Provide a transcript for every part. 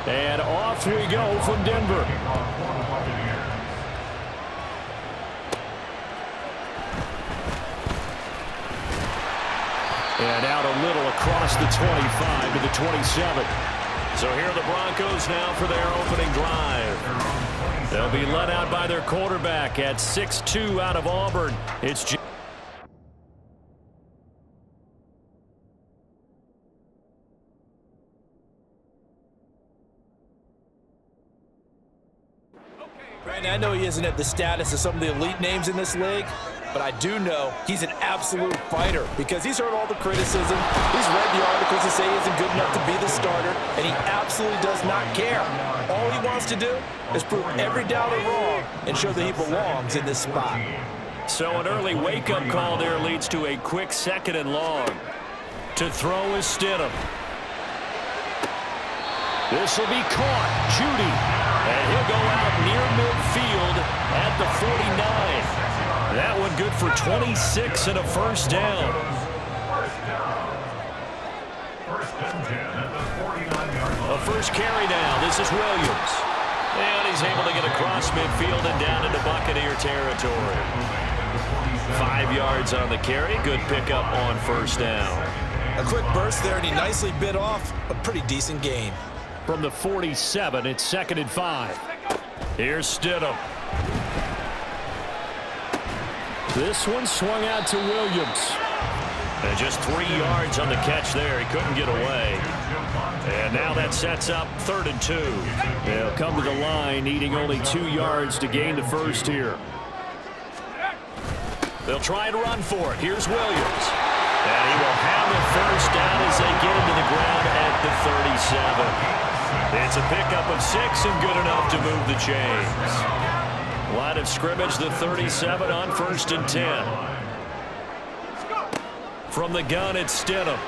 And off we go from Denver. And out a little across the 25 to the 27. So here are the Broncos now for their opening drive. They'll be led out by their quarterback at 6'2" out of Auburn. It's I know he isn't at the status of some of the elite names in this league, but I do know he's an absolute fighter because he's heard all the criticism. He's read the articles that say he isn't good enough to be the starter, and he absolutely does not care. All he wants to do is prove every doubter wrong and show that he belongs in this spot. So an early wake-up call there leads to a quick 2nd and long. To throw is Stidham. This will be caught. Judy. And he'll go out near midfield at the 49. That one good for 26 and a first down. A first carry now. This is Williams. And he's able to get across midfield and down into Buccaneer territory. 5 yards on the carry. Good pickup on first down. A quick burst there, and he nicely bit off a pretty decent gain. From the 47, it's 2nd and 5. Here's Stidham. This one swung out to Williams. And just 3 yards on the catch there. He couldn't get away. And now that sets up 3rd and 2. They'll come to the line needing only 2 yards to gain the first here. They'll try and run for it. Here's Williams. And he will have the first down as they get into the ground at the 37. It's a pickup of 6 and good enough to move the chains. Line of scrimmage, the 37 on 1st and 10. From the gun, it's Stidham.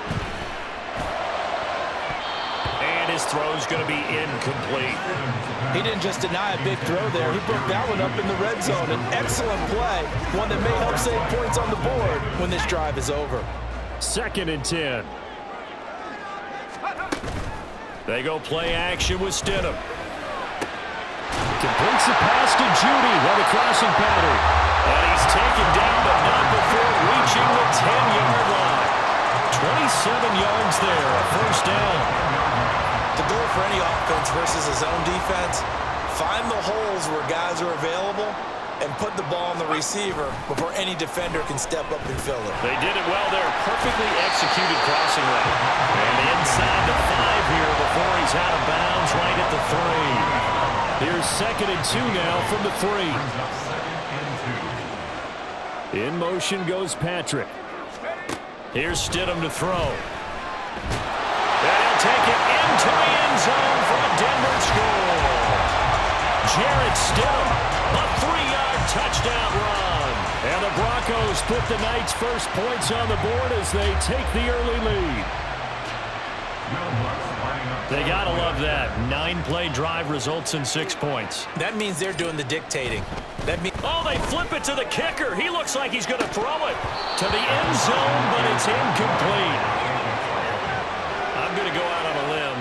And his throw's going to be incomplete. He didn't just deny a big throw there. He broke that one up in the red zone. An excellent play, one that may help save points on the board when this drive is over. 2nd and 10. They go play action with Stidham. Completes the pass to Judy on the crossing pattern. And he's taken down, but not before reaching the 10-yard line. 27 yards there, a first down. The goal for any offense versus his own defense, find the holes where guys are available and put the ball on the receiver before any defender can step up and fill it. They did it well there. Perfectly executed crossing route. And inside the 5 here before he's out of bounds right at the 3. Here's 2nd and 2 now from the 3. In motion goes Patrick. Here's Stidham to throw. And he'll take it into the end zone for a Denver score. Jarrett Stidham, a 3-yard touchdown run. And the Broncos put the night's first points on the board as they take the early lead. They gotta love that. 9-play drive results in 6 points. That means they're doing the dictating. Oh, they flip it to the kicker. He looks like he's going to throw it to the end zone, but it's incomplete. I'm going to go out on a limb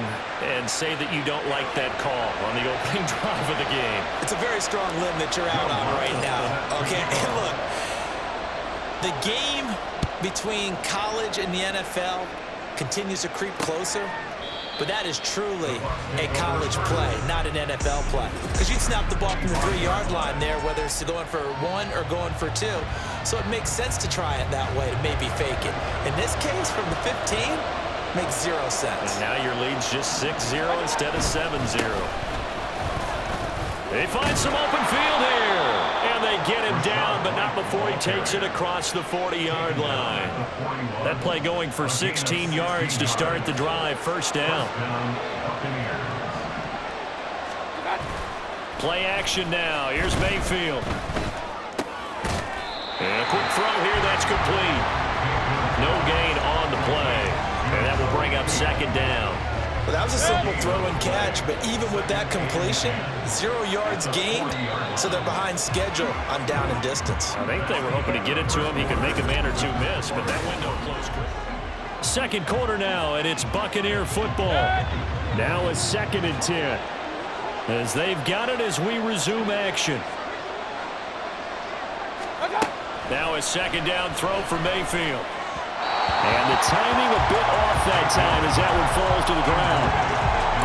and say that you don't like that call on the opening drive of the game. It's a very strong limb that you're out on right now. Okay, and look, the game between college and the NFL continues to creep closer. But that is truly a college play, not an NFL play. Because you'd snap the ball from the 3-yard line there, whether it's going for 1 or going for 2. So it makes sense to try it that way to maybe fake it. In this case, from the 15, makes 0 sense. And now your lead's just 6-0 instead of 7-0. They find some open field here. And they get him down, but not before he takes it across the 40-yard line. That play going for 16 yards to start the drive. First down. Play action now. Here's Mayfield. And a quick throw here. That's complete. No gain on the play. And that will bring up 2nd down. Well, that was a simple throw and catch, but even with that completion, 0 yards gained, so they're behind schedule on down and distance. I think they were hoping to get it to him. He could make a man or two miss, but that window closed quick. 2nd quarter now, and it's Buccaneer football. Now a 2nd and 10. As they've got it as we resume action. Now a 2nd down throw for Mayfield. And the timing a bit off that time as that one falls to the ground.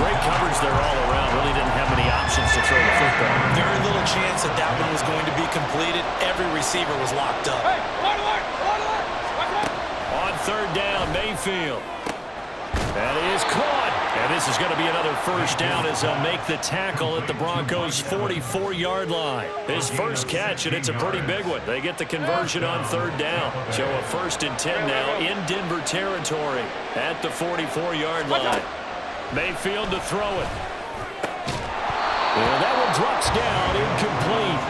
Great coverage there all around. Really didn't have many options to throw the football. Very little chance that that one was going to be completed. Every receiver was locked up. On 3rd down, Mayfield. That is caught. And this is going to be another 1st down as they'll make the tackle at the Broncos' 44-yard line. His first catch, and it's a pretty big one. They get the conversion on 3rd down. So a 1st and 10 now in Denver territory at the 44-yard line. Mayfield to throw it. And that one drops down, incomplete.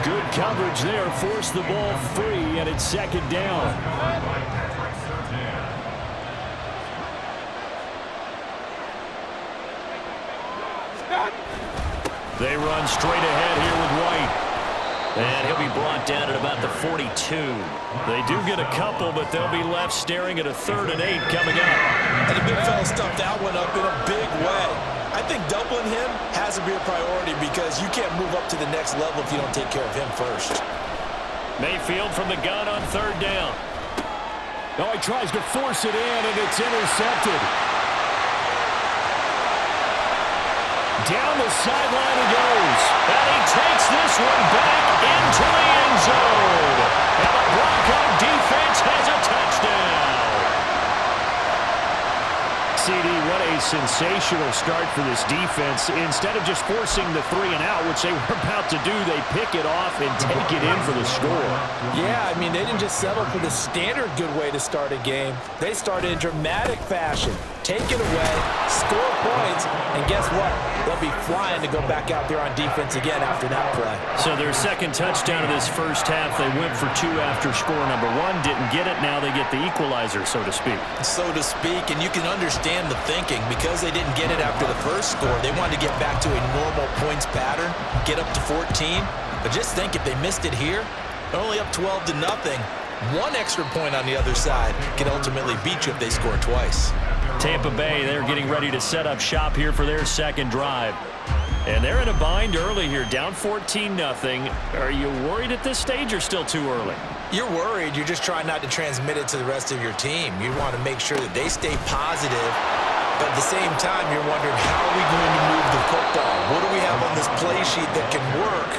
Good coverage there, forced the ball free, and it's 2nd down. They run straight ahead here with White. And he'll be brought down at about the 42. They do get a couple, but they'll be left staring at a 3rd and 8 coming up. And the big fella stuffed that one up in a big way. I think doubling him has to be a priority because you can't move up to the next level if you don't take care of him first. Mayfield from the gun on 3rd down. Oh, he tries to force it in, and it's intercepted. Down the sideline he goes. And he takes this one back into the end zone. And the Bronco defense has a touchdown. CD, what a sensational start for this defense. Instead of just forcing the 3 and out, which they were about to do, they pick it off and take it in for the score. Yeah, I mean, they didn't just settle for the standard good way to start a game. They started in dramatic fashion. Take it away, score points, and guess what? They'll be flying to go back out there on defense again after that play. So their 2nd touchdown of this first half, they went for 2 after score number 1, didn't get it. Now they get the equalizer, so to speak. So to speak, and you can understand the thinking. Because they didn't get it after the first score, they wanted to get back to a normal points pattern, get up to 14. But just think, if they missed it here, they're only up 12-0. 1 extra point on the other side can ultimately beat you if they score twice. Tampa Bay, they're getting ready to set up shop here for their 2nd drive. And they're in a bind early here, down 14-0. Are you worried at this stage or still too early? You're worried. You're just trying not to transmit it to the rest of your team. You want to make sure that they stay positive. But at the same time, you're wondering, how are we going to move the football? What do we have on this play sheet that can work?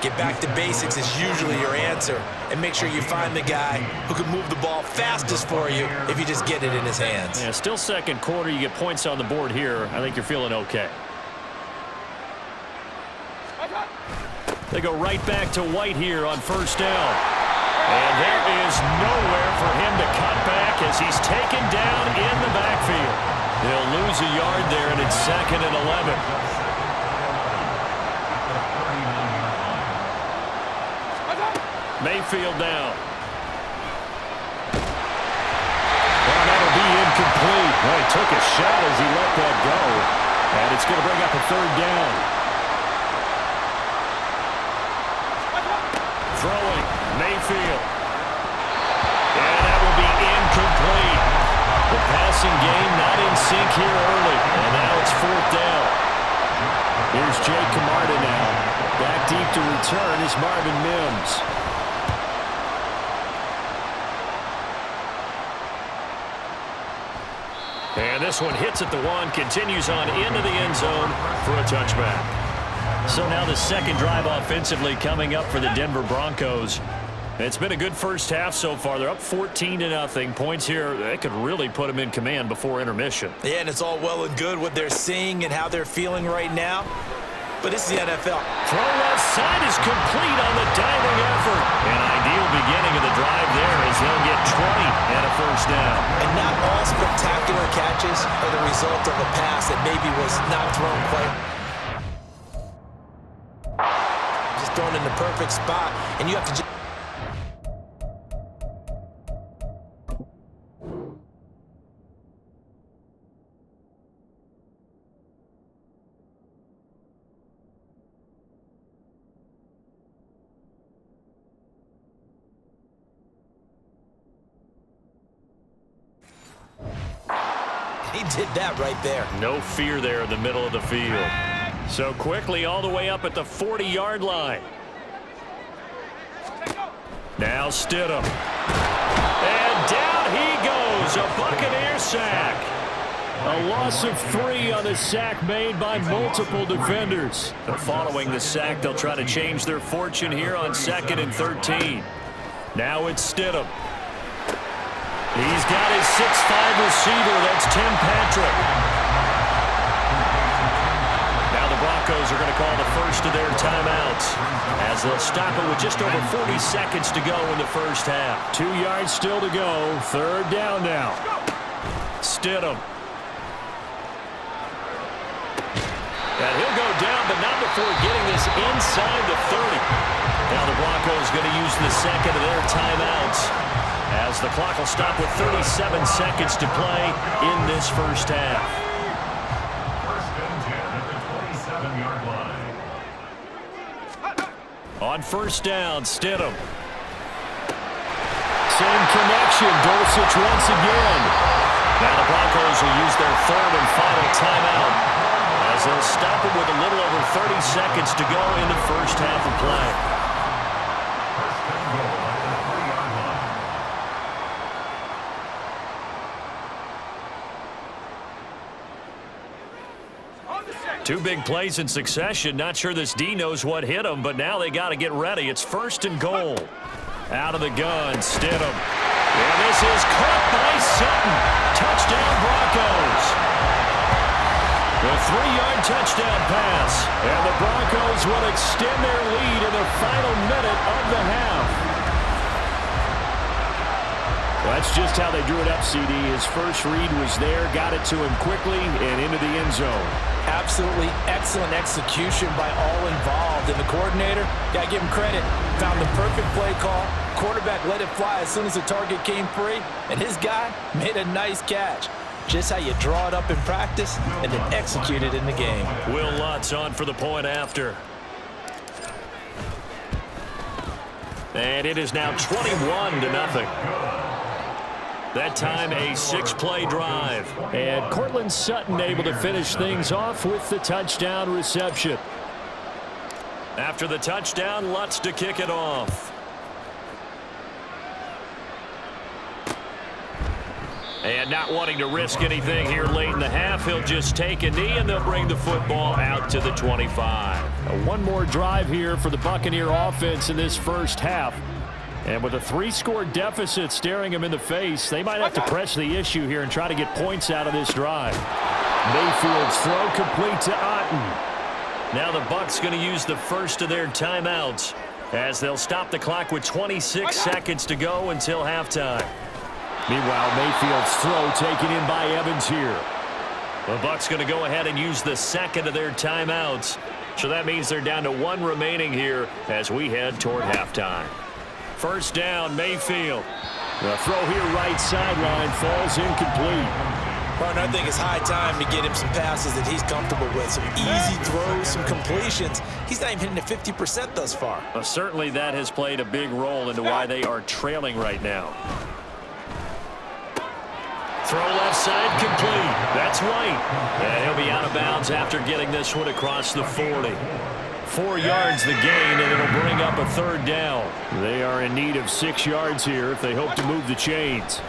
Get back to basics is usually your answer. And make sure you find the guy who can move the ball fastest for you if you just get it in his hands. Yeah, still 2nd quarter. You get points on the board here. I think you're feeling okay. They go right back to White here on 1st down. And there is nowhere for him to cut back as he's taken down in the backfield. They'll lose a yard there, and it's 2nd and 11. Mayfield down. Well, that'll be incomplete. Well, he took a shot as he let that go. And it's going to bring up a 3rd down. Throwing, Mayfield. And that will be incomplete. The passing game not in sync here early. And now it's 4th down. Here's Jake Camarda now. Back deep to return is Marvin Mims. And this one hits at the 1, continues on into the end zone for a touchback. So now the 2nd drive offensively coming up for the Denver Broncos. It's been a good first half so far. They're up 14-0. Points here, they could really put them in command before intermission. Yeah, and it's all well and good what they're seeing and how they're feeling right now. But this is the NFL. Throw left side is complete on the diving effort. An ideal beginning of the drive there as they'll get 20 and a 1st down. And not all spectacular catches are the result of a pass that maybe was not thrown quite. Just thrown in the perfect spot, and you have to just... He did that right there. No fear there in the middle of the field. So quickly all the way up at the 40-yard line. Now Stidham. And down he goes. A Buccaneer sack. A loss of 3 on the sack made by multiple defenders. Following the sack, they'll try to change their fortune here on 2nd and 13. Now it's Stidham. He's got his 6'5 receiver. That's Tim Patrick. Now the Broncos are going to call the first of their timeouts as they'll stop it with just over 40 seconds to go in the first half. 2 yards still to go. 3rd down now. Stidham. And he'll go down, but not before getting this inside the 30. Now the Broncos going to use the second of their timeouts as the clock will stop with 37 seconds to play in this first half. First and 10 at the 27-yard line. On first down, Stidham. Same connection, Dulcich once again. Now the Broncos will use their 3rd and final timeout as they'll stop it with a little over 30 seconds to go in the first half of play. First and goal at the 3-yard line. Two big plays in succession. Not sure this D knows what hit him, but now they got to get ready. It's 1st and goal. Out of the gun, Stidham. And this is caught by Sutton. Touchdown, Broncos. The 3-yard touchdown pass. And the Broncos will extend their lead in the final minute of the half. Well, that's just how they drew it up, CD. His first read was there, got it to him quickly, and into the end zone. Absolutely excellent execution by all involved. And the coordinator, got to give him credit, found the perfect play call. Quarterback let it fly as soon as the target came free, and his guy made a nice catch. Just how you draw it up in practice and then execute it in the game. Will Lutz on for the point after. And it is now 21-0. That time a 6-play drive. And Cortland Sutton able to finish things off with the touchdown reception. After the touchdown, Lutz to kick it off. And not wanting to risk anything here late in the half, he'll just take a knee and they'll bring the football out to the 25. One more drive here for the Buccaneer offense in this first half. And with a 3-score deficit staring him in the face, they might have to press the issue here and try to get points out of this drive. Mayfield's throw complete to Otten. Now the Bucs going to use the first of their timeouts as they'll stop the clock with 26 seconds to go until halftime. Meanwhile, Mayfield's throw taken in by Evans here. The Bucs going to go ahead and use the second of their timeouts. So that means they're down to 1 remaining here as we head toward halftime. First down, Mayfield. The throw here right sideline falls incomplete. Partner, I think it's high time to get him some passes that he's comfortable with. Some easy throws, some completions. He's not even hitting the 50% thus far. Well, certainly that has played a big role into why they are trailing right now. Throw left side complete. That's White. And he'll be out of bounds after getting this one across the 40. 4 yards the gain, and it'll bring up a 3rd down. They are in need of 6 yards here if they hope to move the chains.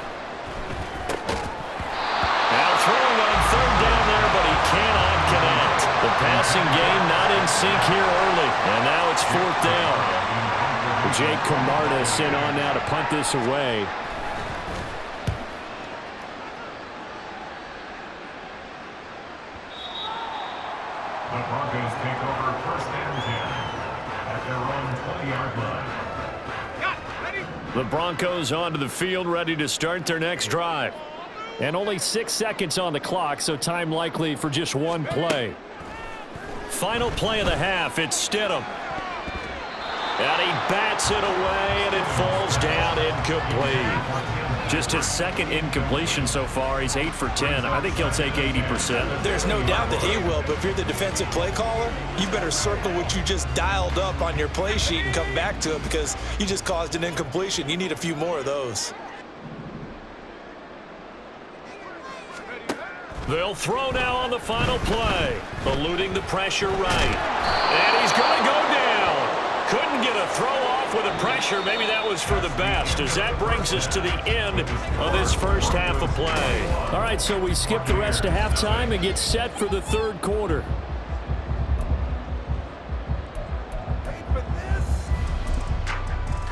Now throwing on 3rd down there, but he cannot connect. The passing game not in sync here early, and now it's 4th down. Jake Camarda sent on now to punt this away. The Broncos take over 1st and 10 at their own 20-yard line. The Broncos onto the field, ready to start their next drive. And only 6 seconds on the clock, so time likely for just one play. Final play of the half, it's Stidham. And he bats it away, and it falls down incomplete. Just his 2nd incompletion so far. He's 8 for 10. I think he'll take 80%. There's no doubt that he will, but if you're the defensive play caller, you better circle what you just dialed up on your play sheet and come back to it because you just caused an incompletion. You need a few more of those. They'll throw now on the final play. Eluding the pressure right. And he's going to go down. Couldn't get a throw off with the pressure. Maybe that was for the best, as that brings us to the end of this first half of play. All right, so we skip the rest of halftime and get set for the third quarter.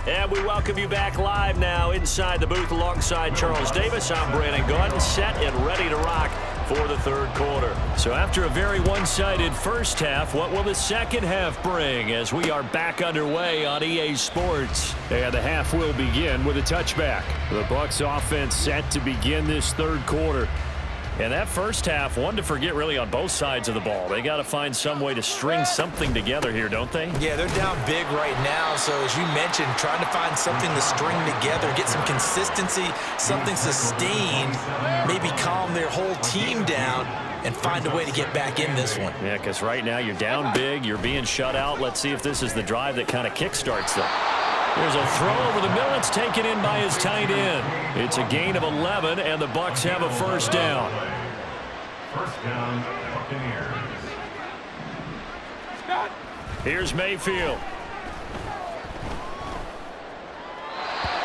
And we welcome you back live now inside the booth alongside Charles Davis. I'm Brandon Gaudin, set and ready to rock for the third quarter. So after a very one-sided first half, what will the second half bring as we are back underway on EA Sports? And the half will begin with a touchback. The Bucs offense set to begin this third quarter. And that first half, one to forget really on both sides of the ball. They got to find some way to string something together here, don't they? Yeah, they're down big right now. So as you mentioned, trying to find something to string together, get some consistency, something sustained, maybe calm their whole team down and find a way to get back in this one. Yeah, because right now you're down big, you're being shut out. Let's see if this is the drive that kind of kickstarts them. There's a throw over the middle. It's taken in by his tight end. It's a gain of 11, and the Bucs have a first down. First down, Buccaneers. Here's Mayfield.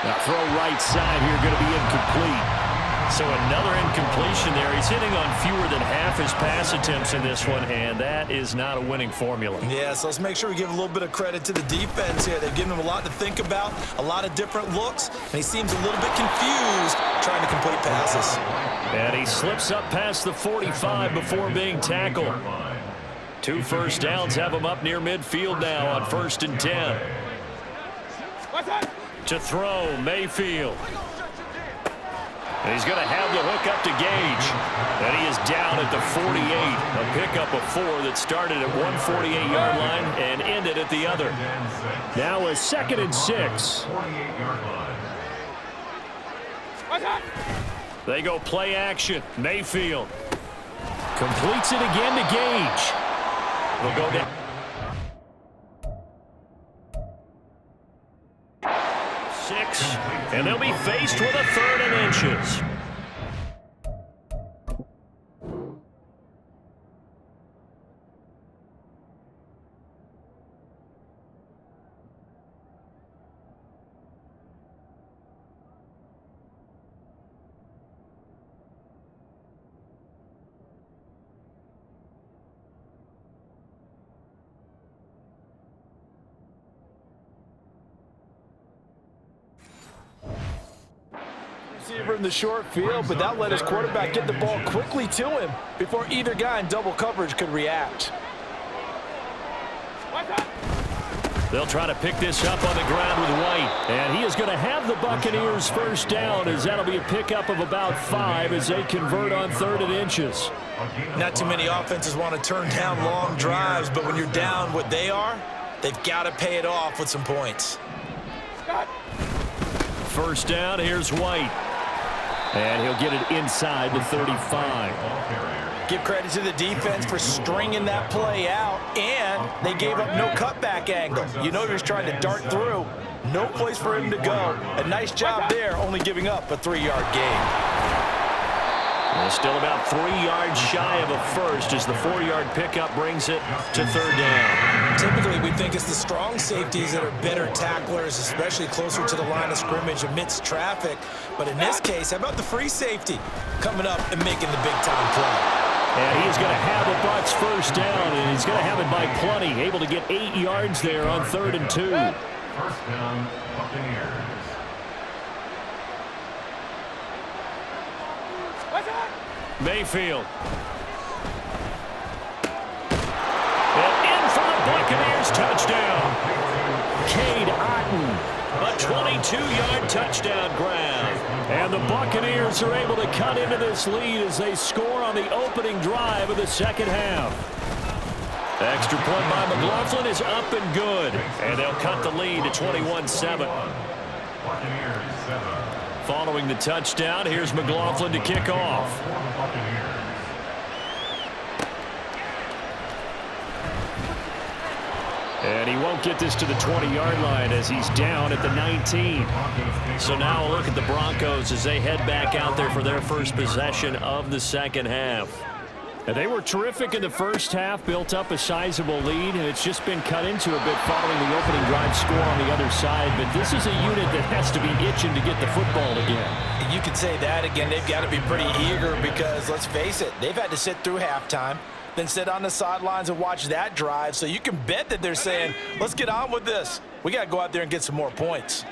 Now throw right side here, going to be incomplete. So another incompletion there. He's hitting on fewer than half his pass attempts in this one, and that is not a winning formula. Yeah, so let's make sure we give a little bit of credit to the defense here. They've given him a lot to think about, a lot of different looks, and he seems a little bit confused trying to complete passes. And he slips up past the 45 before being tackled. 2 first downs have him up near midfield now on 1st and 10. To throw, Mayfield. And he's going to have the hook up to Gage. And he is down at the 48. A pickup of 4 that started at 148-yard line and ended at the other. Now a 2nd and 6. They go play action. Mayfield completes it again to Gage. They'll go down. 6, and they'll be faced with a 3rd and inches. Receiver in the short field, but that let his quarterback get the ball quickly to him before either guy in double coverage could react. They'll try to pick this up on the ground with White. And he is going to have the Buccaneers first down, as that'll be a pickup of about 5 as they convert on 3rd and inches. Not too many offenses want to turn down long drives, but when you're down what they are, they've got to pay it off with some points. First down, here's White. And he'll get it inside the 35. Give credit to the defense for stringing that play out, and they gave up no cutback angle. You know he was trying to dart through. No place for him to go. A nice job there, only giving up a 3-yard gain. Well, still about 3 yards shy of a first as the 4-yard pickup brings it to 3rd down. Typically, we think it's the strong safeties that are better tacklers, especially closer to the line of scrimmage amidst traffic. But in this case, how about the free safety coming up and making the big-time play? And he is going to have the Bucs first down, and he's going to have it by plenty. Able to get 8 yards there on 3rd and 2. First down, Buccaneers. Mayfield. And in for the Buccaneers touchdown. Cade Otton. A 22-yard touchdown grab. And the Buccaneers are able to cut into this lead as they score on the opening drive of the second half. Extra point by McLaughlin is up and good. And they'll cut the lead to 21-7. Buccaneers 7. Following the touchdown, here's McLaughlin to kick off. And he won't get this to the 20-yard line as he's down at the 19. So now a look at the Broncos as they head back out there for their first possession of the second half. And they were terrific in the first half, built up a sizable lead, and it's just been cut into a bit following the opening drive score on the other side. But this is a unit that has to be itching to get the football again. You could say that again. They've got to be pretty eager because, let's face it, they've had to sit through halftime, then sit on the sidelines and watch that drive. So you can bet that they're saying, let's get on with this. We got to go out there and get some more points.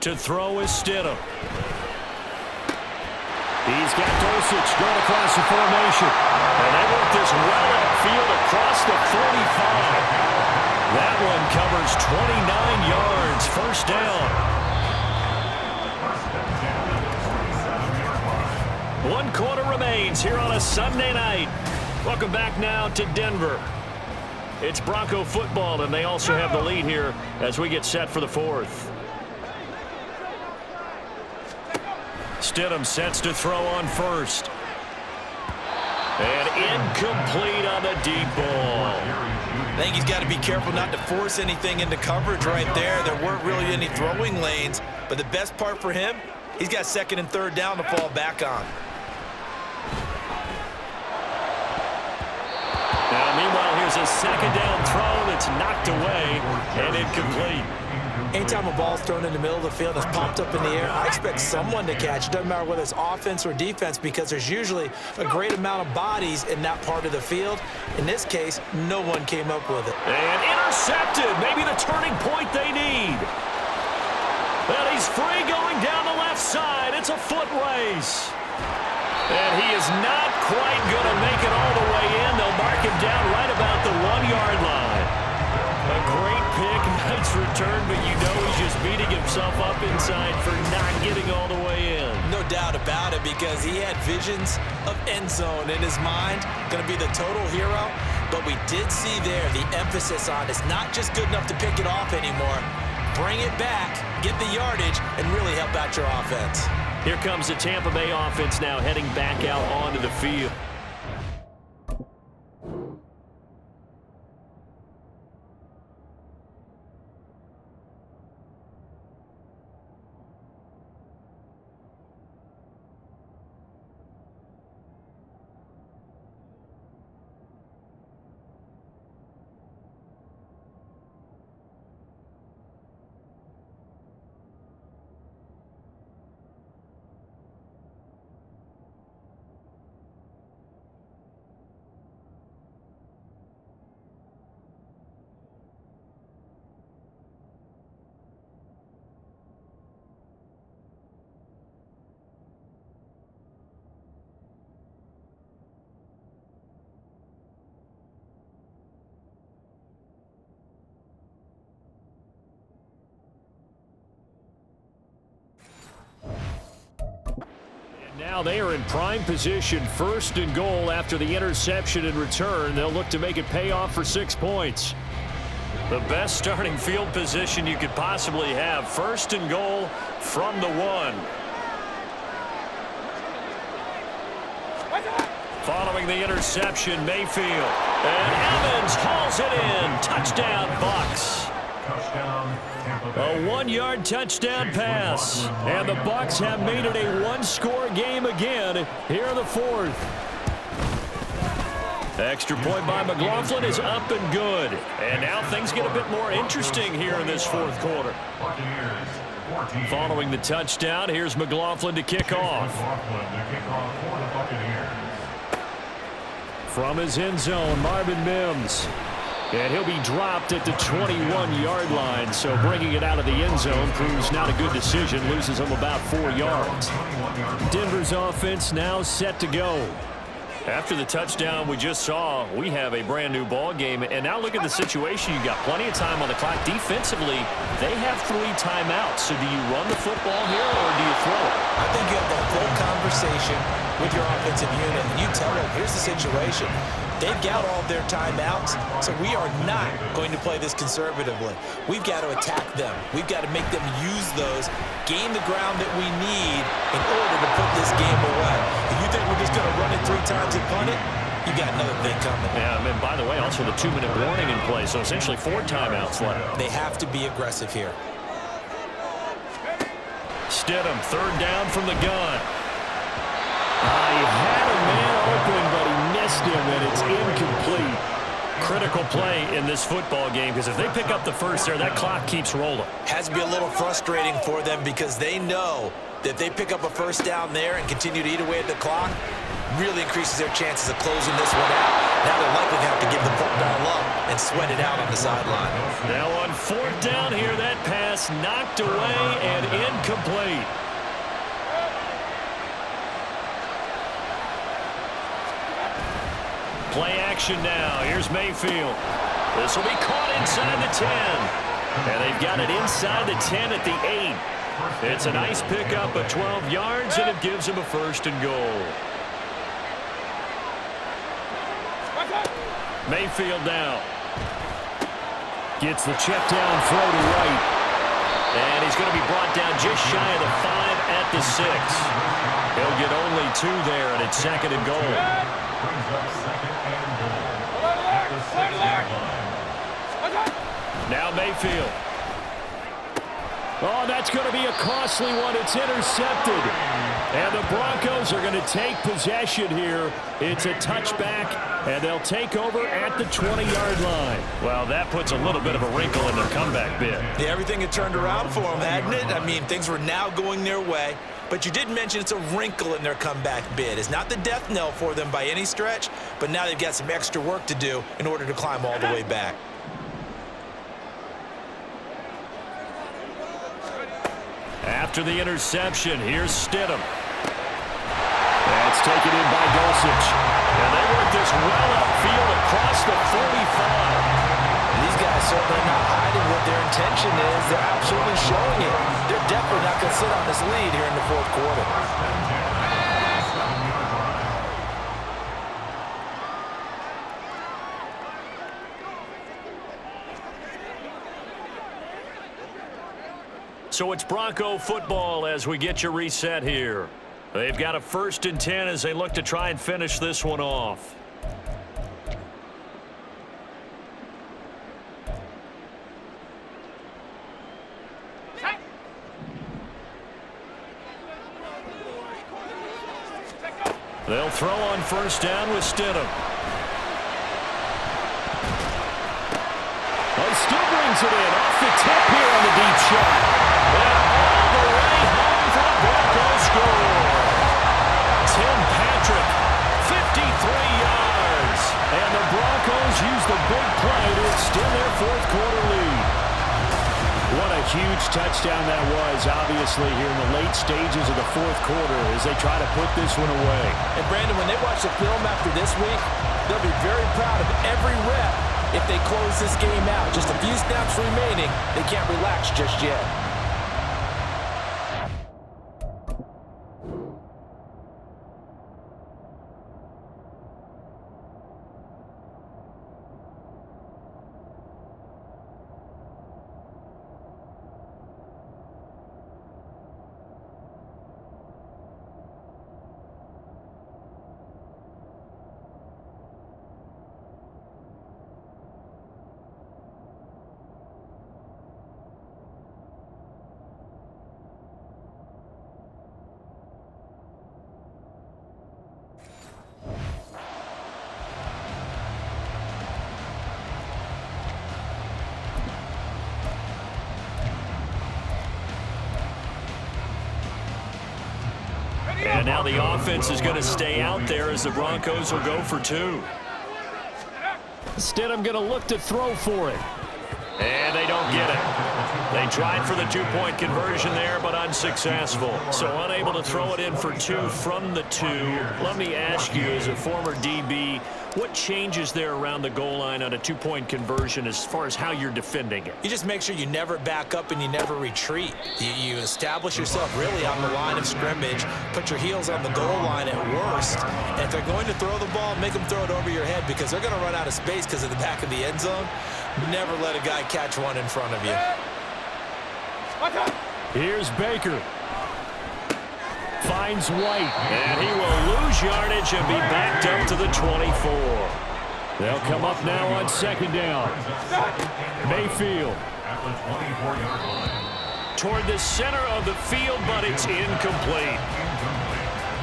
To throw is Stidham. He's got Dulcich going across the formation. And they work this well upfield across the 45. That one covers 29 yards. First down. 1 quarter remains here on a Sunday night. Welcome back now to Denver. It's Bronco football, and they also have the lead here as we get set for the fourth. Stidham sets to throw on first. And incomplete on the deep ball. I think he's got to be careful not to force anything into coverage right there. There weren't really any throwing lanes, but the best part for him, he's got second and third down to fall back on. Now, meanwhile, here's a second down throw that's knocked away and incomplete. Anytime a ball's thrown in the middle of the field that's popped up in the air, I expect someone to catch. It doesn't matter whether it's offense or defense because there's usually a great amount of bodies in that part of the field. In this case, no one came up with it. And intercepted. Maybe the turning point they need. And he's free going down the left side. It's a foot race. And he is not quite going to make it all the way in. They'll mark him down right about the 1-yard line. A great pick, nice return, but you know he's just beating himself up inside for not getting all the way in. No doubt about it because he had visions of end zone in his mind. Going to be the total hero. But we did see there the emphasis on it's not just good enough to pick it off anymore. Bring it back, get the yardage, and really help out your offense. Here comes the Tampa Bay offense now heading back out onto the field. Now they are in prime position, first and goal after the interception and return. They'll look to make it pay off for 6 points. The best starting field position you could possibly have. First and goal from the 1. Following the interception, Mayfield. And Evans hauls it in. Touchdown, Bucs. A 1-yard touchdown pass. And the Bucs have made it a one-score game again here in the fourth. Extra point by McLaughlin is up and good. And now things get a bit more interesting here in this fourth quarter. Following the touchdown, here's McLaughlin to kick off. From his end zone, Marvin Mims. And he'll be dropped at the 21-yard line, so bringing it out of the end zone proves not a good decision, loses him about 4 yards. Denver's offense now set to go. After the touchdown we just saw, we have a brand-new ball game. And now look at the situation. You got plenty of time on the clock. Defensively, they have 3 timeouts. So do you run the football here or do you throw it? I think you have a full conversation with your offensive unit, and you tell them, here's the situation. They've got all of their timeouts, so we are not going to play this conservatively. We've got to attack them. We've got to make them use those, gain the ground that we need in order to put this game away. If you think we're just going to run it 3 times and punt it, you got another thing coming. Yeah, and by the way, also the 2-minute warning in play, so essentially 4 timeouts left. They have to be aggressive here. Stidham, 3rd down from the gun. He had a man open, but he missed him, and it's incomplete. Critical play in this football game, because if they pick up the first there, that clock keeps rolling. Has to be a little frustrating for them because they know that if they pick up a first down there and continue to eat away at the clock, really increases their chances of closing this one out. Now they're likely to have to give the football up and sweat it out on the sideline. Now on 4th down here, that pass knocked away and incomplete. Play action now. Here's Mayfield. This will be caught inside the 10. And they've got it inside the 10 at the 8. It's a nice pickup of 12 yards, and it gives them a 1st and goal. Mayfield now. Gets the check down throw to right. And he's going to be brought down just shy of the 5 at the 6. He'll get only 2 there, and it's 2nd and goal. Brings up 2nd and goal at the 6-yard line. Now Mayfield. Oh, that's going to be a costly one. It's intercepted. And the Broncos are going to take possession here. It's a touchback, and they'll take over at the 20-yard line. Well, that puts a little bit of a wrinkle in their comeback bid. Yeah, everything had turned around for them, hadn't it? I mean, things were now going their way. But you did mention it's a wrinkle in their comeback bid. It's not the death knell for them by any stretch, but now they've got some extra work to do in order to climb all the way back. After the interception, here's Stidham. That's taken in by Dulcich. And they work this well upfield across the 45. These guys certainly not hiding what their intention is. They're absolutely showing it. They're definitely not going to sit on this lead here in the 4th quarter. So it's Bronco football as we get you reset here. They've got a 1st and 10 as they look to try and finish this one off. They'll throw on 1st down with Stidham. He still brings it in off the tip here on the deep shot. And all the way home for the Broncos score. Tim Patrick, 53 yards. And the Broncos use the big play to extend their 4th quarter lead. What a huge touchdown that was, obviously, here in the late stages of the 4th quarter as they try to put this one away. And, Brandon, when they watch the film after this week, they'll be very proud of every rep if they close this game out. Just a few snaps remaining. They can't relax just yet. And now the offense is going to stay out there as the Broncos will go for 2. Stidham going to look to throw for it. And they don't get it. They tried for the 2-point conversion there, but unsuccessful. So unable to throw it in for 2 from the 2. Let me ask you, as a former DB, what changes there around the goal line on a 2-point conversion as far as how you're defending it? You just make sure you never back up and you never retreat. You establish yourself really on the line of scrimmage, put your heels on the goal line at worst. And if they're going to throw the ball, make them throw it over your head because they're going to run out of space because of the back of the end zone. Never let a guy catch one in front of you. Here's Baker. finds White. And he will lose yardage and be backed up to the 24. They'll come up now on second down. Mayfield. At the 24-yard line. Toward the center of the field, but it's incomplete.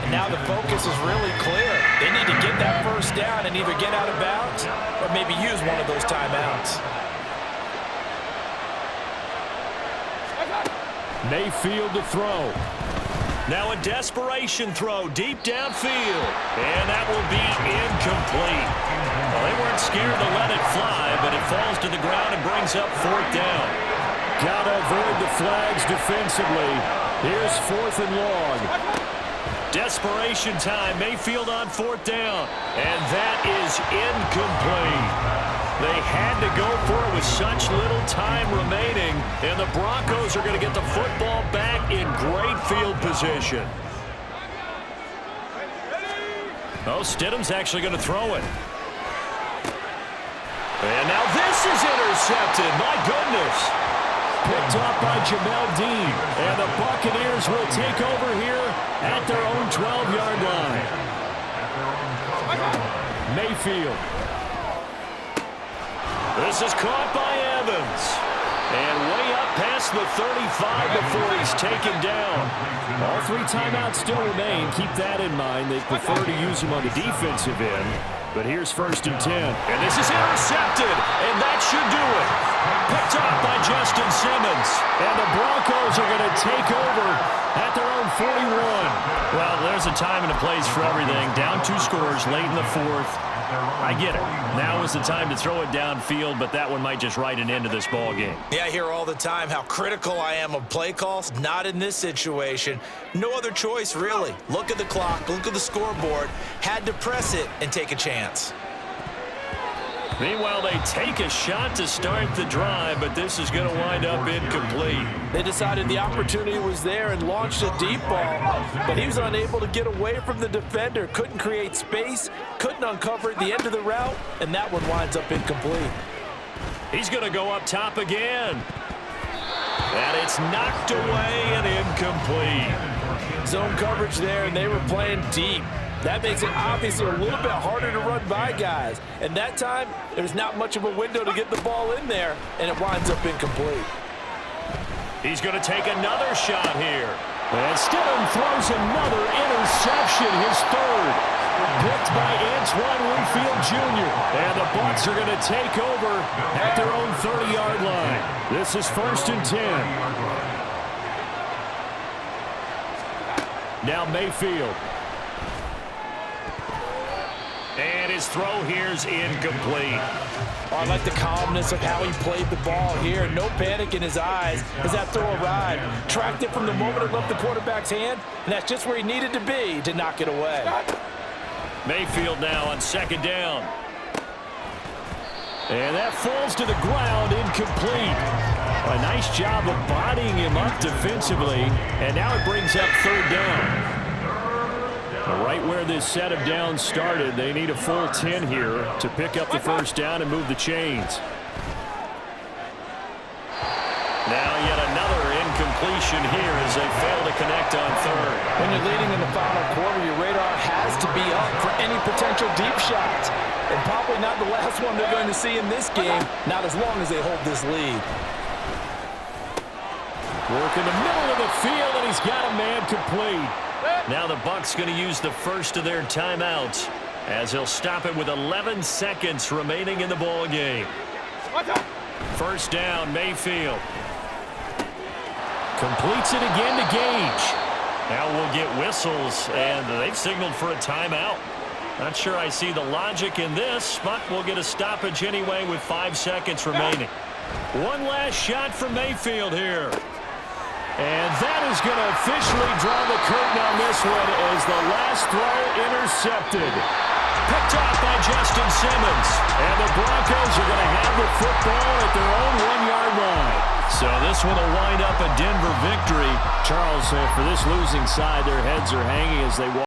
And now the focus is really clear. They need to get that first down and either get out of bounds or maybe use one of those timeouts. Mayfield to throw. Now a desperation throw deep downfield. And that will be incomplete. Well, they weren't scared to let it fly, but it falls to the ground and brings up fourth down. Gotta avoid the flags defensively. Here's 4th and long. Desperation time. Mayfield on fourth down. And that is incomplete. They had to go for it with such little time remaining. And the Broncos are going to get the football back in great field position. Oh, Stidham's actually going to throw it. And now this is intercepted. My goodness. Picked off by Jamel Dean. And the Buccaneers will take over here at their own 12-yard line. Mayfield. This is caught by Evans. And way up past the 35 before he's taken down. All 3 timeouts still remain. Keep that in mind. They prefer to use them on the defensive end. But here's 1st and 10. And this is intercepted. And that should do it. Picked off by Justin Simmons. And the Broncos are going to take over at their own 41. Well, there's a time and a place for everything. Down 2 scores late in the 4th. I get it. Now is the time to throw it downfield, but that one might just write an end to this ball game. Yeah, I hear all the time how critical I am of play calls. Not in this situation. No other choice, really. Look at the clock. Look at the scoreboard. Had to press it and take a chance. Meanwhile, they take a shot to start the drive, but this is going to wind up incomplete. They decided the opportunity was there and launched a deep ball, but he was unable to get away from the defender, couldn't create space, couldn't uncover at the end of the route, and that one winds up incomplete. He's going to go up top again. And it's knocked away and incomplete. Zone coverage there, and they were playing deep. That makes it obviously a little bit harder to run by guys. And that time, there's not much of a window to get the ball in there, and it winds up incomplete. He's going to take another shot here. And Stidham throws another interception, his 3rd. Picked by Antoine Winfield Jr. And the Bucs are going to take over at their own 30-yard line. This is 1st and 10. Now Mayfield. And his throw here's incomplete. Oh, I like the calmness of how he played the ball here. No panic in his eyes as that throw arrived. Tracked it from the moment it left the quarterback's hand, and that's just where he needed to be to knock it away. Mayfield now on 2nd down. And that falls to the ground, incomplete. A nice job of bodying him up defensively, and now it brings up 3rd down. Right where this set of downs started, they need a full 10 here to pick up the 1st down and move the chains. Now yet another incompletion here as they fail to connect on 3rd. When you're leading in the final quarter, your radar has to be up for any potential deep shots. And probably not the last one they're going to see in this game, not as long as they hold this lead. Work in the middle of the field, and he's got a man complete. Now the Bucs going to use the first of their timeouts as he'll stop it with 11 seconds remaining in the ball game. 1st down, Mayfield. Completes it again to Gage. Now we'll get whistles, and they've signaled for a timeout. Not sure I see the logic in this, but we'll get a stoppage anyway with 5 seconds remaining. One last shot from Mayfield here. And that is going to officially draw the curtain on this one as the last throw intercepted. Picked off by Justin Simmons. And the Broncos are going to have the football at their own 1-yard line. So this one will wind up a Denver victory. Charles, for this losing side, their heads are hanging as they walk.